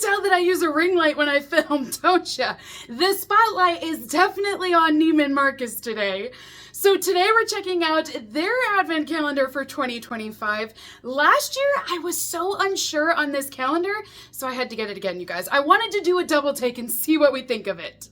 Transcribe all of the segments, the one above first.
tell that I use a ring light when I film, don't ya? The spotlight is definitely on Neiman Marcus today. So today we're checking out their advent calendar for 2025. Last year, I was so unsure on this calendar, so I had to get it again, you guys. I wanted to do a double take and see what we think of it.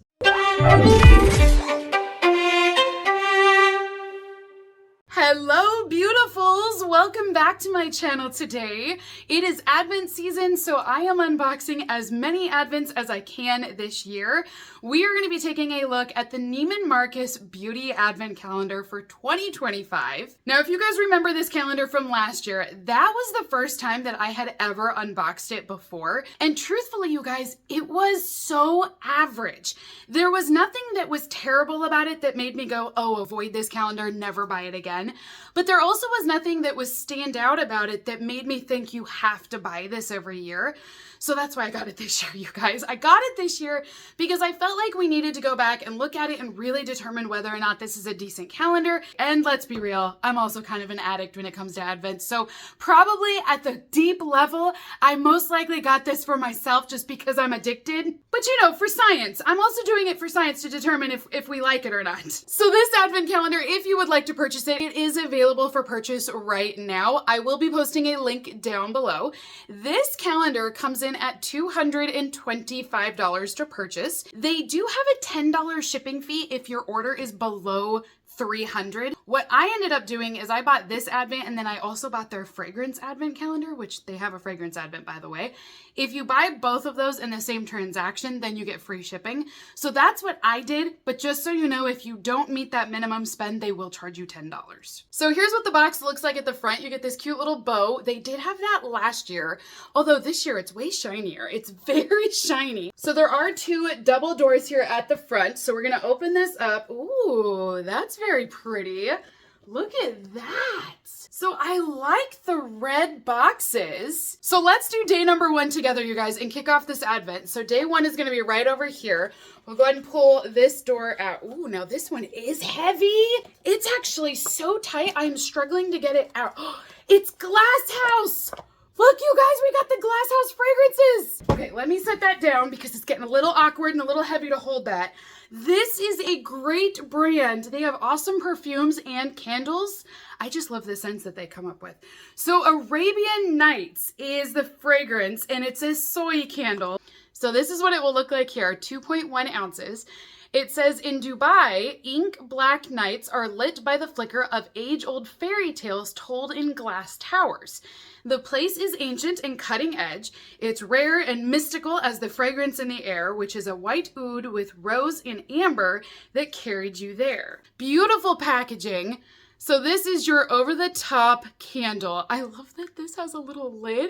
Hello, beautifuls! Welcome back to my channel today. It is Advent season, so I am unboxing as many Advents as I can this year. We are going to be taking a look at the Neiman Marcus Beauty Advent Calendar for 2025. Now, if you guys remember this calendar from last year, that was the first time that I had ever unboxed it before. And truthfully, you guys, it was so average. There was nothing that was terrible about it that made me go, oh, avoid this calendar, never buy it again. But there also was nothing that was stand out about it that made me think you have to buy this every year. So that's why I got it this year, you guys. I got it this year because I felt like we needed to go back and look at it and really determine whether or not this is a decent calendar. And let's be real, I'm also kind of an addict when it comes to Advent. So probably at the deep level, I most likely got this for myself just because I'm addicted. But you know, for science, I'm also doing it for science to determine if we like it or not. So this Advent calendar, if you would like to purchase it, it is available for purchase right now. I will be posting a link down below. This calendar comes in at $225 to purchase. They do have a $10 shipping fee if your order is below $300. What I ended up doing is I bought this Advent and then I also bought their fragrance Advent calendar, which they have a fragrance Advent, by the way. If you buy both of those in the same transaction, then you get free shipping. So that's what I did. But just so you know, if you don't meet that minimum spend, they will charge you $10. So here's what the box looks like at the front. You get this cute little bow. They did have that last year, although this year it's way shinier. It's very shiny. So there are two double doors here at the front. So we're gonna open this up. Ooh, that's very pretty. Look at that. So I like the red boxes. So let's do day number one together, you guys, and kick off this Advent. So day one is gonna be right over here. We'll go ahead and pull this door out. Ooh, now this one is heavy. It's actually so tight, I'm struggling to get it out. It's Glass House. Look, you guys, we got the Glass House fragrances. Okay, let me set that down because it's getting a little awkward and a little heavy to hold that. This is a great brand. They have awesome perfumes and candles. I just love the scents that they come up with. So Arabian Nights is the fragrance and it's a soy candle. So this is what it will look like here, 2.1 ounces. It says, in Dubai, ink black nights are lit by the flicker of age-old fairy tales told in glass towers. The place is ancient and cutting edge. It's rare and mystical as the fragrance in the air, which is a white oud with rose and amber that carried you there. Beautiful packaging. So this is your over-the-top candle. I love that this has a little lid.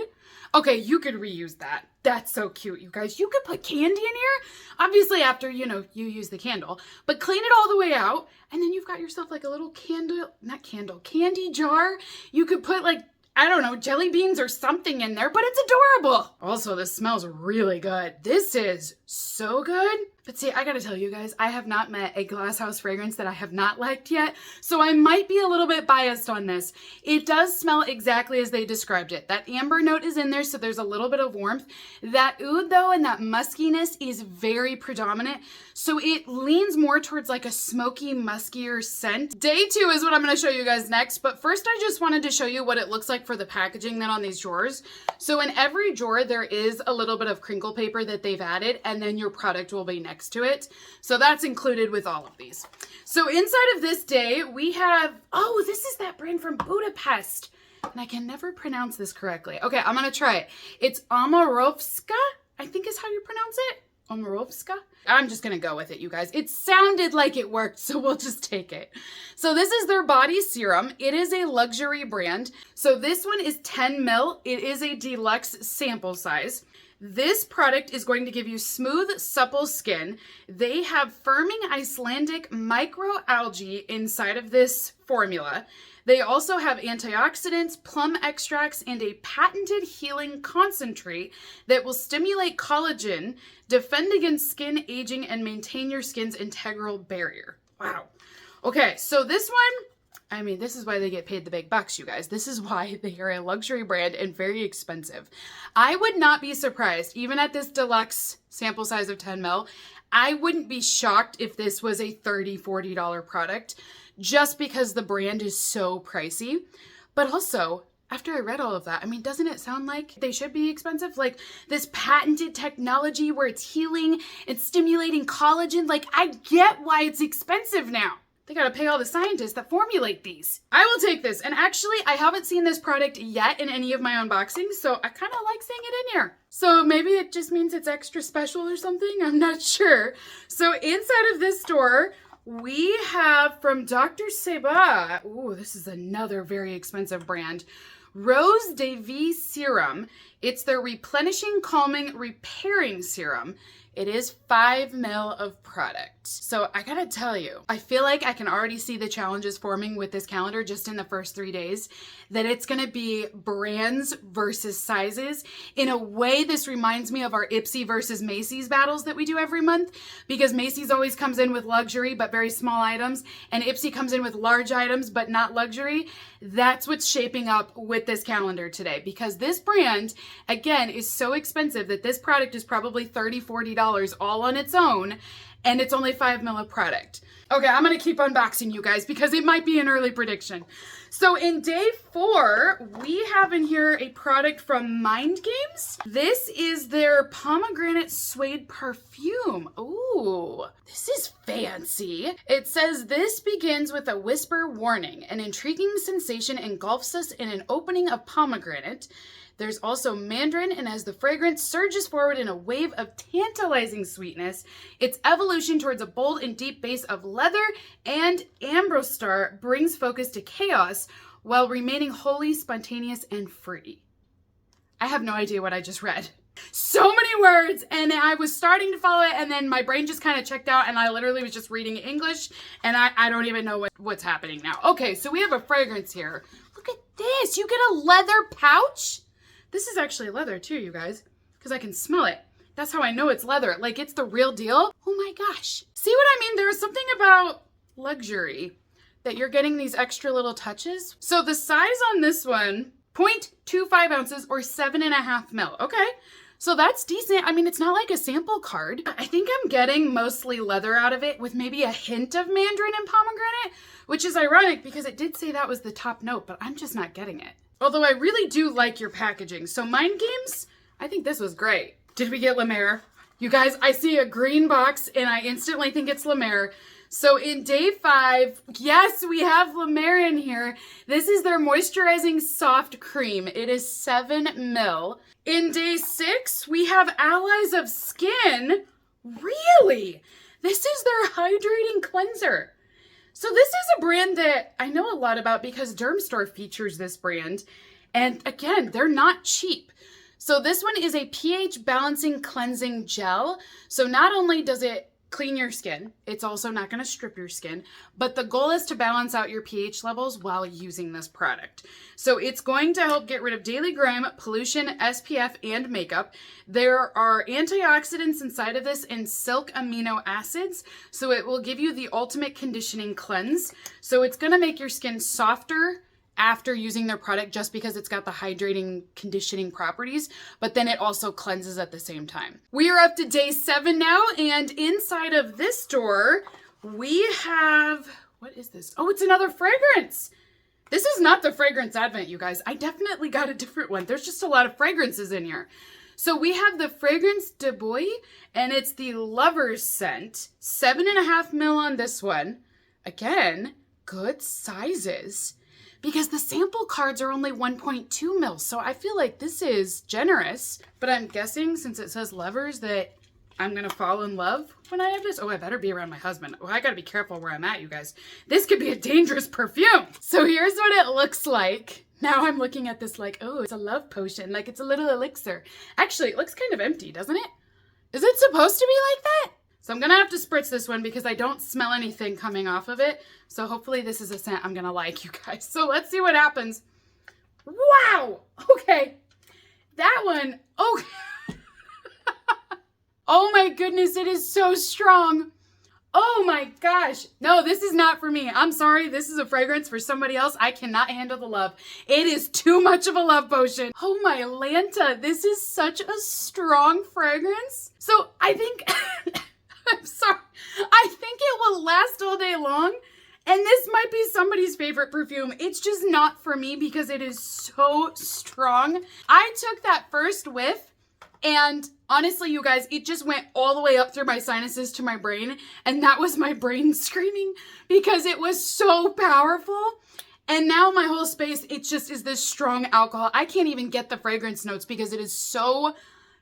Okay, you could reuse that. That's so cute, you guys. You could put candy in here. Obviously after, you know, you use the candle, but clean it all the way out. And then you've got yourself like a little candy jar. You could put like, I don't know, jelly beans or something in there, but it's adorable. Also, this smells really good. This is so good. But see, I gotta tell you guys, I have not met a Glass House fragrance that I have not liked yet, so I might be a little bit biased on this. It does smell exactly as they described it. That amber note is in there, so there's a little bit of warmth. That oud, though, and that muskiness is very predominant, so it leans more towards like a smoky, muskier scent. Day two is what I'm gonna show you guys next, but first I just wanted to show you what it looks like for the packaging then on these drawers. So in every drawer, there is a little bit of crinkle paper that they've added, and then your product will be next to it. So that's included with all of these. So inside of this day, we have, oh, this is that brand from Budapest. And I can never pronounce this correctly. Okay, I'm gonna try it. It's Omarovska, I think is how you pronounce it. Omarovska? I'm just gonna go with it, you guys. It sounded like it worked, so we'll just take it. So this is their body serum. It is a luxury brand. So this one is 10 ml. It is a deluxe sample size. This product is going to give you smooth, supple skin. They have firming Icelandic microalgae inside of this formula. They also have antioxidants, plum extracts, and a patented healing concentrate that will stimulate collagen, defend against skin aging, and maintain your skin's integral barrier. Wow. Okay, so this one, I mean, this is why they get paid the big bucks, you guys. This is why they are a luxury brand and very expensive. I would not be surprised, even at this deluxe sample size of 10 mil, I wouldn't be shocked if this was a $30, $40 product just because the brand is so pricey. But also, after I read all of that, I mean, doesn't it sound like they should be expensive? Like this patented technology where it's healing and stimulating collagen. Like, I get why it's expensive now. They gotta pay all the scientists that formulate these. I will take this. And actually, I haven't seen this product yet in any of my unboxings, so I kind of like seeing it in here. So maybe it just means it's extra special or something. I'm not sure. So inside of this store, we have from Dr. Seba. Ooh, this is another very expensive brand. Rose de Vie Serum. It's their replenishing, calming, repairing serum. It is 5 ml of product. So I gotta tell you, I feel like I can already see the challenges forming with this calendar just in the first 3 days, that it's gonna be brands versus sizes. In a way, this reminds me of our Ipsy versus Macy's battles that we do every month, because Macy's always comes in with luxury, but very small items, and Ipsy comes in with large items, but not luxury. That's what's shaping up with this calendar today, because this brand, again, is so expensive that this product is probably $30, $40 all on its own, and it's only 5 ml of product. Okay, I'm gonna keep unboxing you guys because it might be an early prediction. So in day 4, we have in here a product from Mind Games. This is their pomegranate suede perfume. Ooh, this is fancy. It says this begins with a whisper warning. An intriguing sensation engulfs us in an opening of pomegranate. There's also mandarin, and as the fragrance surges forward in a wave of tantalizing sweetness, its evolution towards a bold and deep base of leather and ambrostar brings focus to chaos while remaining wholly spontaneous and free. I have no idea what I just read. So many words, and I was starting to follow it, and then my brain just kind of checked out, and I literally was just reading English, and I don't even know what's happening now. Okay, so we have a fragrance here. Look at this. You get a leather pouch? This is actually leather too, you guys, because I can smell it. That's how I know it's leather. Like, it's the real deal. Oh my gosh. See what I mean? There's something about luxury that you're getting these extra little touches. So the size on this one, 0.25 ounces or 7.5 ml. Okay. So that's decent. I mean, it's not like a sample card. I think I'm getting mostly leather out of it with maybe a hint of mandarin and pomegranate, which is ironic because it did say that was the top note, but I'm just not getting it. Although I really do like your packaging. So Mind Games, I think this was great. Did we get La Mer? You guys, I see a green box and I instantly think it's La Mer. So in day 5, yes, we have La Mer in here. This is their moisturizing soft cream. It is 7 ml. In day 6, we have Allies of Skin. Really? This is their hydrating cleanser. So this is a brand that I know a lot about because Dermstore features this brand. And again, they're not cheap. So this one is a pH balancing cleansing gel. So not only does it clean your skin, it's also not going to strip your skin, but the goal is to balance out your pH levels while using this product. So it's going to help get rid of daily grime, pollution, SPF, and makeup. There are antioxidants inside of this and silk amino acids, so it will give you the ultimate conditioning cleanse. So it's going to make your skin softer after using their product just because it's got the hydrating conditioning properties, but then it also cleanses at the same time. We are up to day 7 now, and inside of this door, we have, what is this? Oh, it's another fragrance. This is not the fragrance advent, you guys. I definitely got a different one. There's just a lot of fragrances in here. So we have the Fragrance de Bois, and it's the Lover's Scent. 7.5 ml on this one. Again, good sizes. Because the sample cards are only 1.2 mil, so I feel like this is generous. But I'm guessing, since it says lovers, that I'm gonna fall in love when I have this. Oh, I better be around my husband. Oh, I gotta be careful where I'm at, you guys. This could be a dangerous perfume. So here's what it looks like. Now I'm looking at this like, oh, it's a love potion, like it's a little elixir. Actually, it looks kind of empty, doesn't it? Is it supposed to be like that? So I'm gonna have to spritz this one because I don't smell anything coming off of it. So hopefully this is a scent I'm gonna like, you guys. So let's see what happens. Wow, okay. That one, oh. Oh my goodness, it is so strong. Oh my gosh. No, this is not for me. I'm sorry. This is a fragrance for somebody else. I cannot handle the love. It is too much of a love potion. Oh my Lanta. This is such a strong fragrance. So I think, I'm sorry. I think it will last all day long. And this might be somebody's favorite perfume. It's just not for me because it is so strong. I took that first whiff and honestly, you guys, it just went all the way up through my sinuses to my brain. And that was my brain screaming because it was so powerful. And now my whole space, it just is this strong alcohol. I can't even get the fragrance notes because it is so,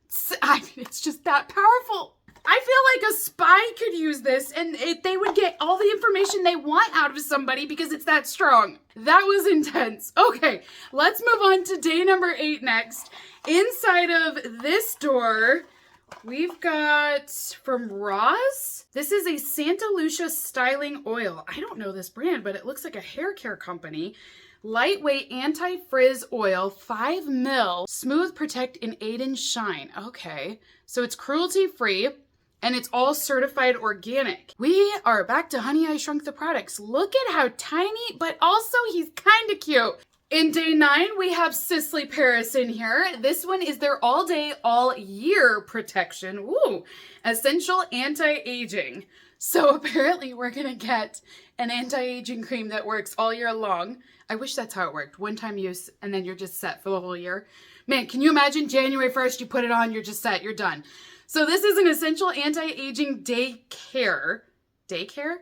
it's just that powerful. I feel like a spy could use this and they would get all the information they want out of somebody because it's that strong. That was intense. Okay, let's move on to day number 8 next. Inside of this door, we've got from Roz. This is a Santa Lucia styling oil. I don't know this brand, but it looks like a hair care company. Lightweight anti-frizz oil, 5 ml, smooth, protect, and aid and shine. Okay, so it's cruelty-free. And it's all certified organic. We are back to Honey, I Shrunk the Products. Look at how tiny, but also he's kind of cute. In day 9, we have Sisley Paris in here. This one is their all day, all year protection. Ooh, essential anti-aging. So apparently we're gonna get an anti-aging cream that works all year long. I wish that's how it worked. One-time use, and then you're just set for the whole year. Man, can you imagine January 1st, you put it on, you're just set, you're done. So this is an essential anti-aging daycare. Daycare?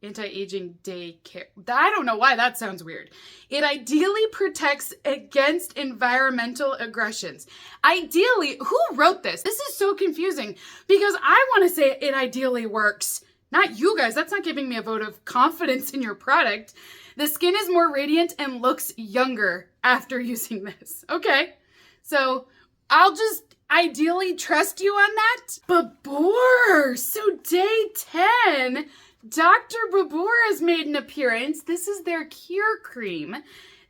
Anti-aging daycare. I don't know why that sounds weird. It ideally protects against environmental aggressions. Ideally, who wrote this? This is so confusing because I want to say it ideally works. Not you guys. That's not giving me a vote of confidence in your product. The skin is more radiant and looks younger after using this. Okay. So I'll just ideally trust you on that. Babur. So day 10, Dr. Babur has made an appearance. This is their Cure Cream.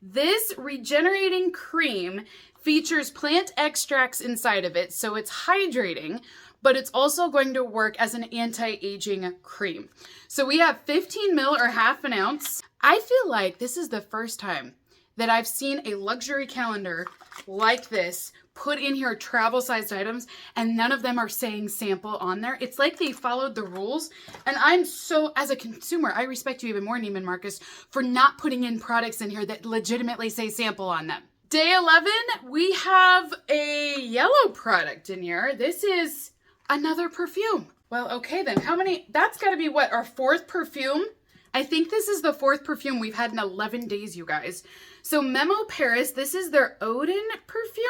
This regenerating cream features plant extracts inside of it, so it's hydrating, but it's also going to work as an anti-aging cream. So we have 15 ml or half an ounce. I feel like this is the first time that I've seen a luxury calendar like this put in here travel-sized items, and none of them are saying sample on there. It's like they followed the rules, and I'm so, as a consumer, I respect you even more, Neiman Marcus, for not putting in products in here that legitimately say sample on them. Day 11, we have a yellow product in here. This is another perfume. Well, okay then, how many, that's gotta be what, our 4th perfume? I think this is the 4th perfume we've had in 11 days, you guys. So Memo Paris, this is their Odin perfume.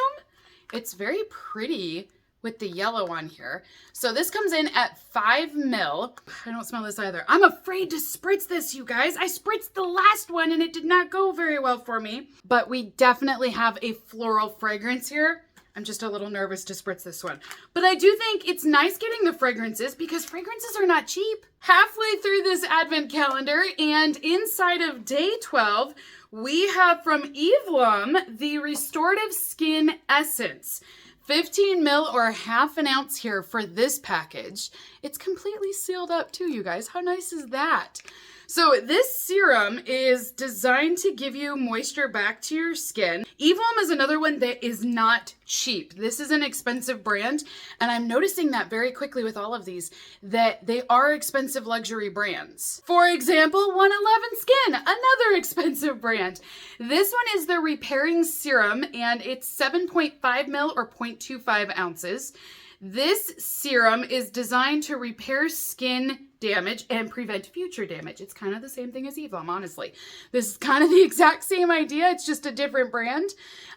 It's very pretty with the yellow on here. So this comes in at 5 ml. I don't smell this either. I'm afraid to spritz this, you guys. I spritzed the last one and it did not go very well for me. But we definitely have a floral fragrance here. I'm just a little nervous to spritz this one. But I do think it's nice getting the fragrances because fragrances are not cheap. Halfway through this advent calendar and inside of day 12, we have from Evelyn the Restorative Skin Essence. 15 ml or half an ounce here for this package. It's completely sealed up too, you guys. How nice is that? So this serum is designed to give you moisture back to your skin. Evelyn is another one that is not cheap. This is an expensive brand, and I'm noticing that very quickly with all of these, that they are expensive luxury brands. For example, 111 Skin, another expensive brand. This one is the Repairing Serum, and it's 7.5 ml or 0.25 ounces. This serum is designed to repair skin damage and prevent future damage. It's kind of the same thing as Evelyn, honestly. This is kind of the exact same idea. It's just a different brand.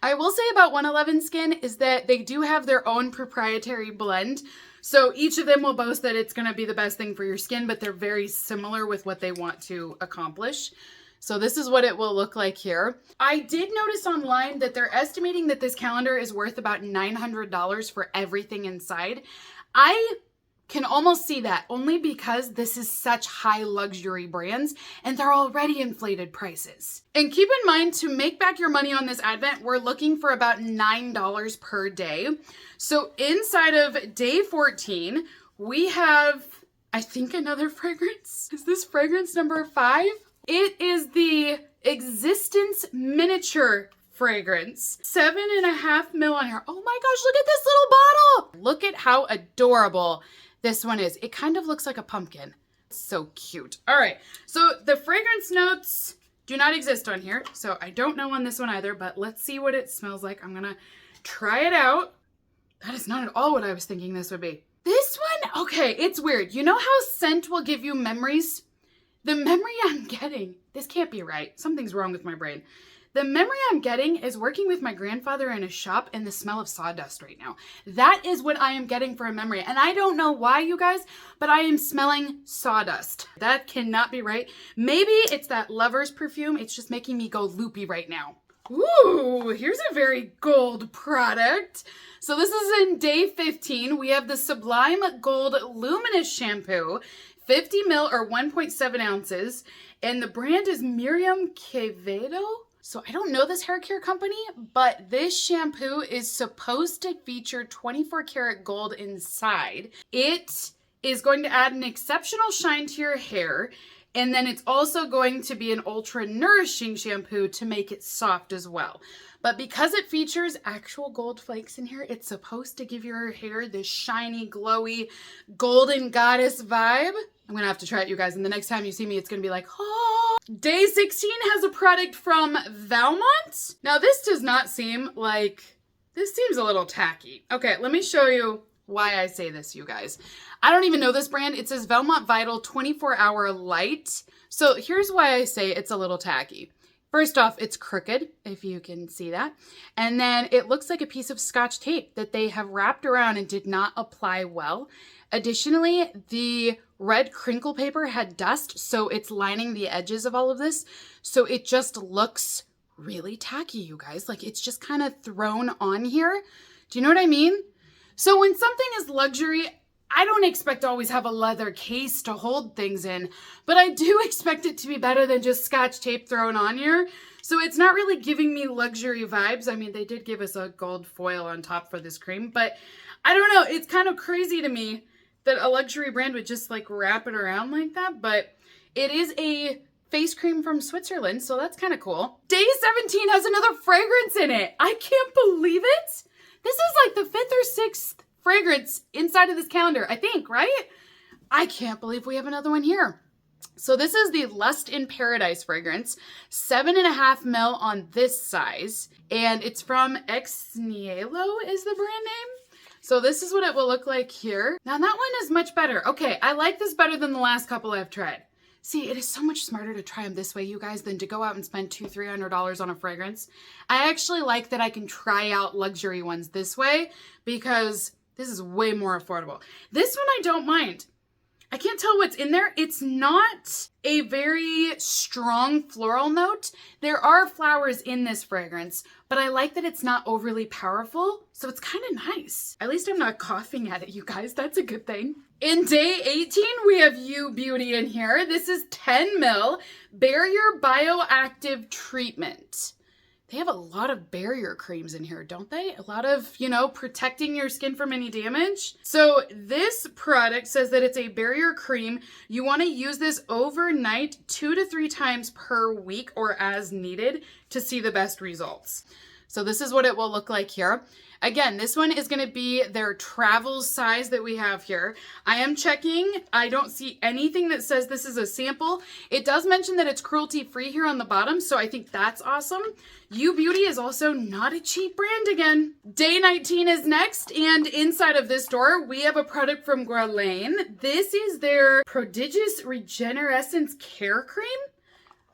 I will say about 111 Skin is that they do have their own proprietary blend. So each of them will boast that it's going to be the best thing for your skin, but they're very similar with what they want to accomplish. So this is what it will look like here. I did notice online that they're estimating that this calendar is worth about $900 for everything inside. I can almost see that only because this is such high luxury brands and they're already inflated prices. And keep in mind, to make back your money on this advent, we're looking for about $9 per day. So inside of day 14, we have I think another fragrance. Is this fragrance number 5? It is the Existence Miniature fragrance. 7.5 ml on here. Oh my gosh, look at this little bottle. Look at how adorable this one is. It kind of looks like a pumpkin. So cute. All right, so the fragrance notes do not exist on here, so I don't know on this one either, but let's see what it smells like. I'm gonna try it out. That is not at all what I was thinking this would be. This one, okay, it's weird. You know how scent will give you memories? The memory I'm getting, this can't be right. Something's wrong with my brain. The memory I'm getting is working with my grandfather in a shop and the smell of sawdust right now. That is what I am getting for a memory. And I don't know why, you guys, but I am smelling sawdust. That cannot be right. Maybe it's that Lover's perfume. It's just making me go loopy right now. Ooh, here's a very gold product. So this is in day 15. We have the Sublime Gold Luminous Shampoo, 50 ml or 1.7 ounces. And the brand is Miriam Quevedo. So I don't know this hair care company, but this shampoo is supposed to feature 24 karat gold inside. It is going to add an exceptional shine to your hair. And then it's also going to be an ultra nourishing shampoo to make it soft as well. But because it features actual gold flakes in here, it's supposed to give your hair this shiny, glowy, golden goddess vibe. I'm gonna have to try it, you guys, and the next time you see me, it's gonna be like, oh. Day 16 has a product from Valmont. Now this does not seem like, this seems a little tacky. Okay, let me show you why I say this, you guys. I don't even know this brand. It says Valmont Vital 24-hour light. So here's why I say it's a little tacky. First off, it's crooked, if you can see that. And then it looks like a piece of Scotch tape that they have wrapped around and did not apply well. Additionally, the red crinkle paper had dust, so it's lining the edges of all of this. So it just looks really tacky, you guys. Like it's just kind of thrown on here. Do you know what I mean? So when something is luxury, I don't expect to always have a leather case to hold things in, but I do expect it to be better than just Scotch tape thrown on here. So it's not really giving me luxury vibes. I mean, they did give us a gold foil on top for this cream, but I don't know. It's kind of crazy to me that a luxury brand would just like wrap it around like that, but it is a face cream from Switzerland, so that's kind of cool. Day 17 has another fragrance in it. I can't believe it. This is like the 5th or 6th fragrance inside of this calendar, I think, right? I can't believe we have another one here. So this is the Lust in Paradise fragrance, 7.5 ml on this size, and it's from Exnielo is the brand name. So this is what it will look like here. Now that one is much better. Okay, I like this better than the last couple I've tried. See, it is so much smarter to try them this way, you guys, than to go out and spend $200-300 on a fragrance. I actually like that I can try out luxury ones this way because this is way more affordable. This one I don't mind. I can't tell what's in there. It's not a very strong floral note. There are flowers in this fragrance, but I like that it's not overly powerful, so it's kind of nice. At least I'm not coughing at it, you guys. That's a good thing. In day 18, we have You Beauty in here. This is 10 ml Barrier Bioactive Treatment. They have a lot of barrier creams in here, don't they? A lot of, you know, protecting your skin from any damage. So this product says that it's a barrier cream. You want to use this overnight 2 to 3 times per week or as needed to see the best results. So this is what it will look like here. Again, this one is going to be their travel size that we have here. I am checking. I don't see anything that says this is a sample. It does mention that it's cruelty-free here on the bottom, so I think that's awesome. You Beauty is also not a cheap brand again. Day 19 is next, and inside of this door, we have a product from Guerlain. This is their Prodigious Regenerescence Care Cream.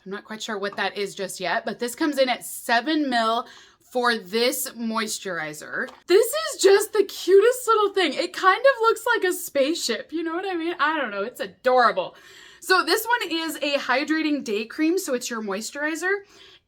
I'm not quite sure what that is just yet, but this comes in at 7 ml for this moisturizer. This is just the cutest little thing. It kind of looks like a spaceship, you know what I mean? I don't know, it's adorable. So this one is a hydrating day cream, so it's your moisturizer.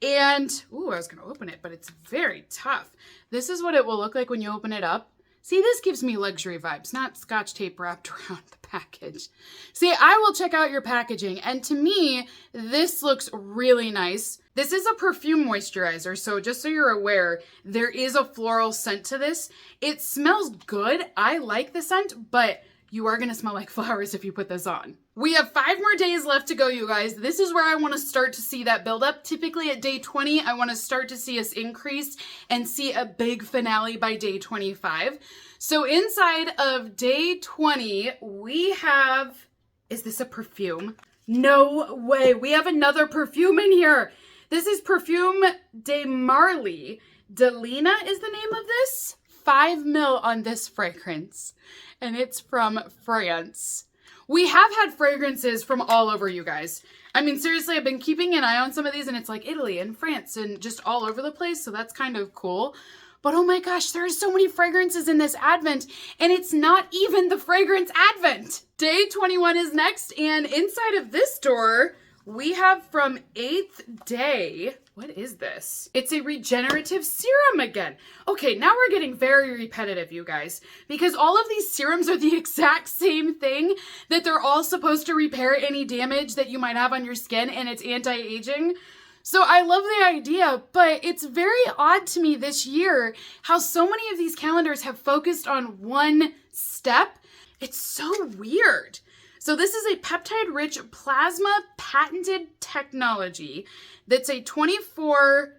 And, ooh, I was gonna open it, but it's very tough. This is what it will look like when you open it up. See, this gives me luxury vibes, not Scotch tape wrapped around the package. See, I will check out your packaging, and to me, this looks really nice. This is a perfume moisturizer, so just so you're aware, there is a floral scent to this. It smells good. I like the scent, but you are gonna smell like flowers if you put this on. We have 5 more days left to go, you guys. This is where I wanna start to see that build up. Typically at day 20, I wanna start to see us increase and see a big finale by day 25. So inside of day 20, we have, is this a perfume? No way, we have another perfume in here. This is Perfume de Marly. Delina is the name of this. 5 ml on this fragrance, and it's from France. We have had fragrances from all over, you guys. I mean, seriously, I've been keeping an eye on some of these, and it's like Italy and France and just all over the place, so that's kind of cool. But oh my gosh, there are so many fragrances in this advent, and it's not even the fragrance advent. Day 21 is next, and inside of this door, we have from 8th day, what is this? It's a regenerative serum again. Okay, now we're getting very repetitive, you guys, because all of these serums are the exact same thing, that they're all supposed to repair any damage that you might have on your skin, and it's anti-aging. So I love the idea, but it's very odd to me this year how so many of these calendars have focused on one step. It's so weird. So this is a peptide-rich plasma patented technology that's a 24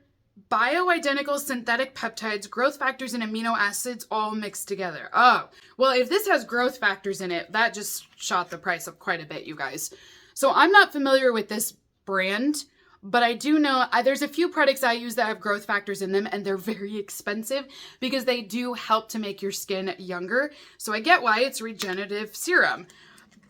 bioidentical synthetic peptides, growth factors, and amino acids all mixed together. Oh, well, if this has growth factors in it, that just shot the price up quite a bit, you guys. So I'm not familiar with this brand, but I do know there's a few products I use that have growth factors in them, and they're very expensive because they do help to make your skin younger. So I get why it's regenerative serum.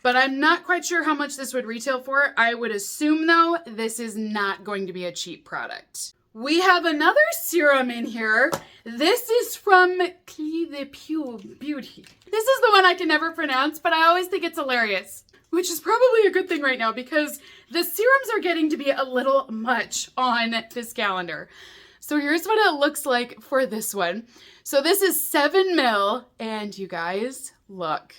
But I'm not quite sure how much this would retail for. I would assume, though, this is not going to be a cheap product. We have another serum in here. This is from Clé de Pure Beauty. This is the one I can never pronounce, but I always think it's hilarious, which is probably a good thing right now because the serums are getting to be a little much on this calendar. So here's what it looks like for this one. So this is 7 ml, and you guys, look.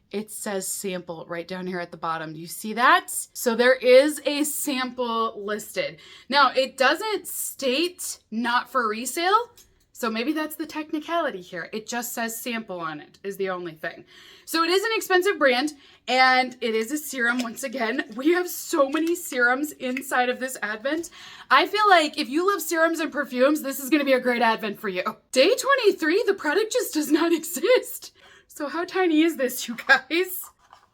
It says sample right down here at the bottom. Do you see that? So there is a sample listed. Now, it doesn't state not for resale, so maybe that's the technicality here. It just says sample on it is the only thing. So it is an expensive brand, and it is a serum once again. We have so many serums inside of this advent. I feel like if you love serums and perfumes, this is gonna be a great advent for you. Day 23, the product just does not exist. So how tiny is this, you guys?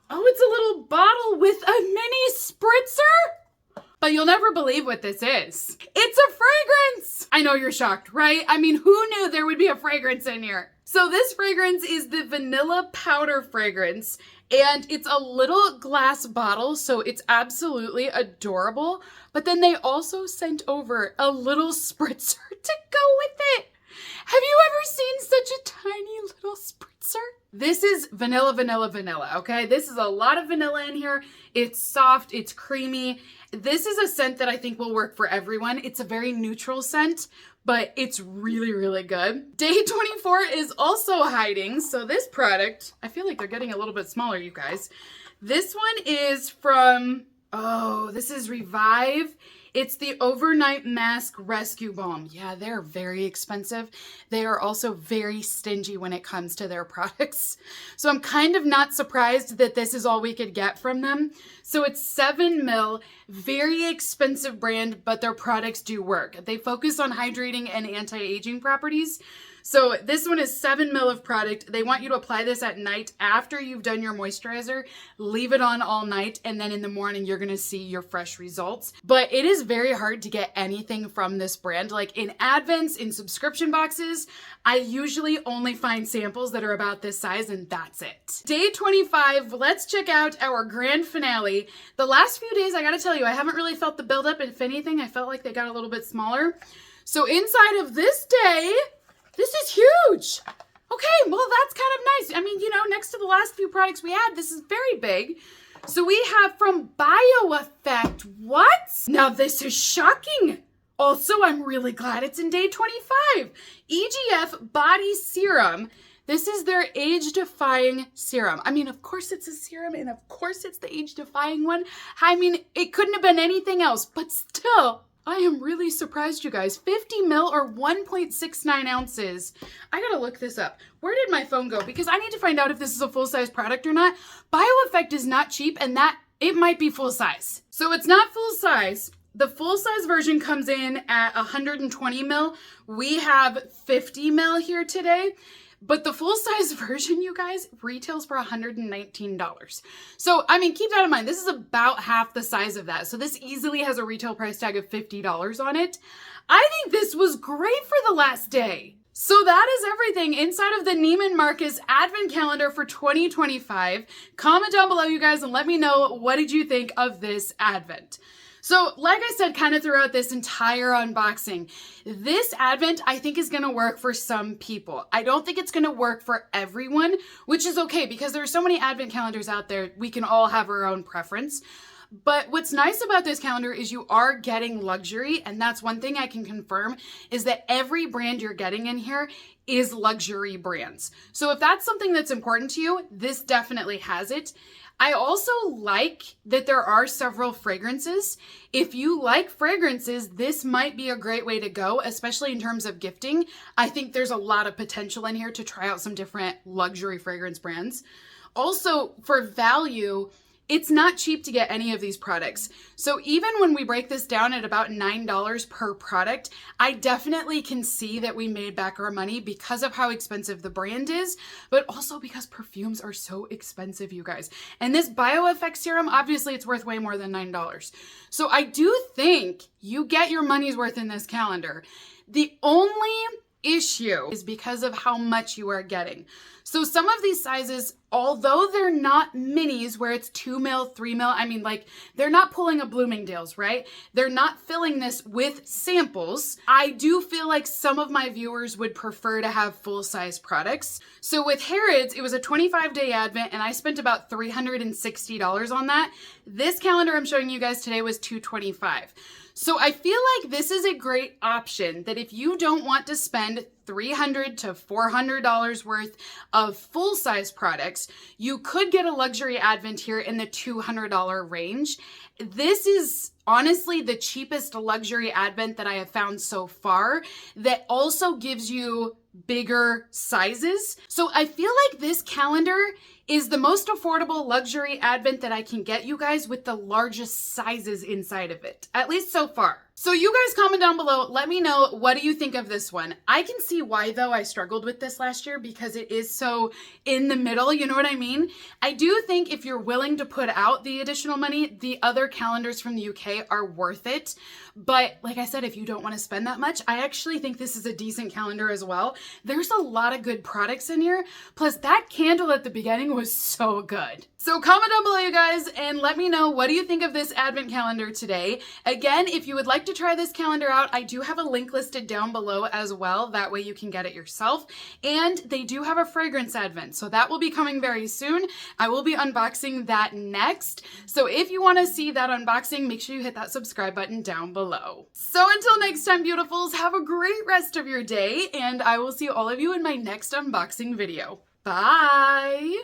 Oh, it's a little bottle with a mini spritzer? But you'll never believe what this is. It's a fragrance! I know you're shocked, right? I mean, who knew there would be a fragrance in here? So this fragrance is the vanilla powder fragrance, and it's a little glass bottle, so it's absolutely adorable. But then they also sent over a little spritzer to go with it. Have you ever seen such a tiny little spritzer? This is vanilla, vanilla, vanilla, okay? This is a lot of vanilla in here. It's soft, it's creamy. This is a scent that I think will work for everyone. It's a very neutral scent, but it's really, really good. Day 24 is also hiding. So this product, I feel like they're getting a little bit smaller, you guys. This one is from, oh, this is Revive. It's the Overnight Mask Rescue Balm. Yeah, they're very expensive. They are also very stingy when it comes to their products. So I'm kind of not surprised that this is all we could get from them. So it's 7 ml, very expensive brand, but their products do work. They focus on hydrating and anti-aging properties. So this one is 7 ml of product. They want you to apply this at night after you've done your moisturizer. Leave it on all night, and then in the morning, you're gonna see your fresh results. But it is very hard to get anything from this brand. Like in Advents, in subscription boxes, I usually only find samples that are about this size, and that's it. Day 25, let's check out our grand finale. The last few days, I gotta tell you, I haven't really felt the buildup. If anything, I felt like they got a little bit smaller. So inside of this day, this is huge. Okay, well, that's kind of nice. I mean, you know, next to the last few products we had, this is very big. So we have from BioEffect. What? Now this is shocking. Also, I'm really glad it's in day 25. EGF Body Serum. This is their age-defying serum. I mean, of course it's a serum, and of course it's the age-defying one. I mean, it couldn't have been anything else, but still, I am really surprised, you guys. 50 mil or 1.69 ounces. I gotta look this up. Where did my phone go? Because I need to find out if this is a full-size product or not. BioEffect is not cheap, and that it might be full size. So it's not full size. The full size version comes in at 120 mil. We have 50 mil here today. But the full-size version, you guys, retails for $119. So, I mean, keep that in mind. This is about half the size of that. So this easily has a retail price tag of $50 on it. I think this was great for the last day. So that is everything inside of the Neiman Marcus Advent Calendar for 2025. Comment down below, you guys, and let me know, what did you think of this Advent? So like I said, kind of throughout this entire unboxing, this Advent I think is going to work for some people. I don't think it's going to work for everyone, which is okay because there are so many Advent calendars out there. We can all have our own preference. But what's nice about this calendar is you are getting luxury, and that's one thing I can confirm is that every brand you're getting in here is luxury brands. So if that's something that's important to you, this definitely has it. I also like that there are several fragrances. If you like fragrances, this might be a great way to go, especially in terms of gifting. I think there's a lot of potential in here to try out some different luxury fragrance brands. Also, for value, it's not cheap to get any of these products. So even when we break this down at about $9 per product, I definitely can see that we made back our money because of how expensive the brand is, but also because perfumes are so expensive, you guys. And this BioEffect serum, obviously it's worth way more than $9. So I do think you get your money's worth in this calendar. The only issue is because of how much you are getting. So some of these sizes, although they're not minis where it's 2 mil, 3 mil, I mean, like, they're not pulling a Bloomingdale's, right? They're not filling this with samples. I do feel like some of my viewers would prefer to have full-size products. So with Harrods, it was a 25-day Advent, and I spent about $360 on that. This calendar I'm showing you guys today was $225. So I feel like this is a great option that if you don't want to spend $300 to $400 worth of full-size products, you could get a luxury Advent here in the $200 range. This is honestly the cheapest luxury Advent that I have found so far that also gives you bigger sizes. So I feel like this calendar is the most affordable luxury Advent that I can get you guys with the largest sizes inside of it, at least so far. So you guys comment down below, let me know, what do you think of this one? I can see why though I struggled with this last year because it is so in the middle, you know what I mean? I do think if you're willing to put out the additional money, the other calendars from the UK are worth it. But like I said, if you don't want to spend that much, I actually think this is a decent calendar as well. There's a lot of good products in here. Plus that candle at the beginning was so good. So comment down below, you guys, and let me know, what do you think of this Advent calendar today? Again, if you would like to try this calendar out, I do have a link listed down below as well. That way you can get it yourself. And they do have a fragrance Advent, so that will be coming very soon. I will be unboxing that next. So if you want to see that unboxing, make sure you hit that subscribe button down below. So until next time, beautifuls, have a great rest of your day, and I will see all of you in my next unboxing video. Bye!